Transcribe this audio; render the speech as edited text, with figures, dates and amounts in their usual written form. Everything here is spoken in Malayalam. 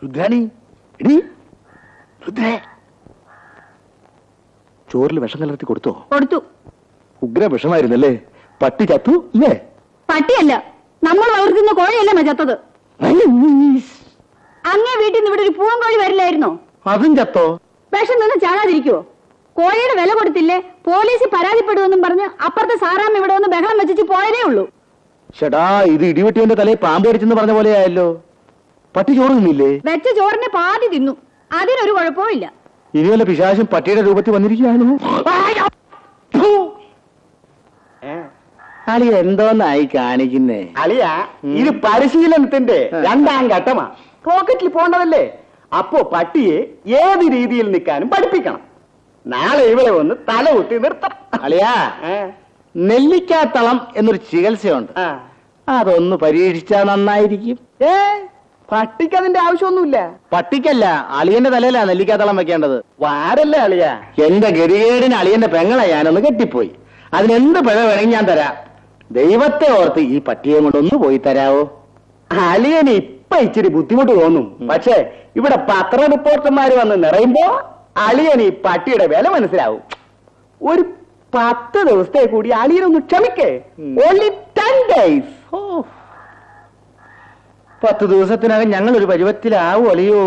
രുദ്രാണി, എടി രുദ്രേ, ചോറിൽ വിഷം കലർത്തി കൊടുത്തോ? കൊടുത്തു. ഉഗ്ര വിഷമായിരുന്നല്ലേ? പട്ടി ചത്തു ഇല്ലേ? പട്ടിയല്ല, നമ്മൾ വളർത്തുന്ന കോഴിയല്ലേ ചത്തത്. അങ്ങേ വീട്ടിൽ നിന്ന് ഇവിടെ ഒരു പൂവൻ കോഴി വരില്ലായിരുന്നോ? അതും ചത്തോ? വിഷം നിന്ന് ചാകാതിരിക്കുവോ? കോഴിയുടെ വില കൊടുത്തില്ലേ, പോലീസിൽ പരാതിപ്പെടുമെന്നും പറഞ്ഞ് അപ്പുറത്തെ സാറാമ്മ ഇവിടെ ഒന്ന് ബഹളം വെച്ചിട്ട് പോയതേ ഉള്ളൂ. ചേടാ, ഇത് ഇടിവെട്ടിയവന്റെ തലയിൽ പാമ്പ് അടിച്ചെന്ന് പറഞ്ഞ പോലെയായല്ലോ. പട്ടി ചോറ് തിന്നില്ലേ? വെച്ച ചോറിന് പാതി തിന്നു, അതിനൊരു കുഴപ്പവും ഇല്ല. ഇനി വല്ല പിശാചും പട്ടിയുടെ രൂപത്തിൽ വന്നിരിക്കുകയാണോ? അളിയ എന്തോന്നായി കാണിക്കുന്നേ? അളിയ, ഇത് പരിശീലനത്തിന്റെ 2ാം ഘട്ടമാ. പോക്കറ്റിൽ പോണ്ടതല്ലേ? അപ്പോ പട്ടിയെ ഏത് രീതിയിൽ നിൽക്കാനും പഠിപ്പിക്കണം. നാളെ ഇവളെ ഒന്ന് തല കുത്തി നിർത്തണം. അളിയാ, നെല്ലിക്കാത്തളം എന്നൊരു ചികിത്സയുണ്ട്, അതൊന്ന് പരീക്ഷിച്ചാ നന്നായിരിക്കും. പട്ടിക്ക് അതിന്റെ ആവശ്യമൊന്നുമില്ല. പട്ടിക്കല്ല, അളിയന്റെ തലയിലാ നെല്ലിക്കാത്തളം വെക്കേണ്ടത്. വാരല്ലേ അളിയ? എന്റെ ഗതികേടിന് അളിയന്റെ പെങ്ങളെ ഞാനൊന്ന് കെട്ടിപ്പോയി. അതിനെന്ത് പിഴ വേണമെങ്കിൽ ഞാൻ തരാം. ദൈവത്തെ ഓർത്ത് ഈ പട്ടിയെ കൊണ്ടൊന്ന് പോയി തരാവോ? അളിയന് ഇപ്പൊ ഇച്ചിരി ബുദ്ധിമുട്ട് തോന്നും, പക്ഷേ ഇവിടെ പത്ര റിപ്പോർട്ടർമാര് വന്ന് നിറയുമ്പോ അളിയന് ഈ പട്ടിയുടെ വില മനസ്സിലാവും. ഒരു 10 ദിവസത്തെ കൂടി അളിയനൊന്ന് ക്ഷമിക്കേ. Only 10 days. 10 ദിവസത്തിനകം ഞങ്ങൾ ഒരു പരുവത്തിലാവും അളിയോ.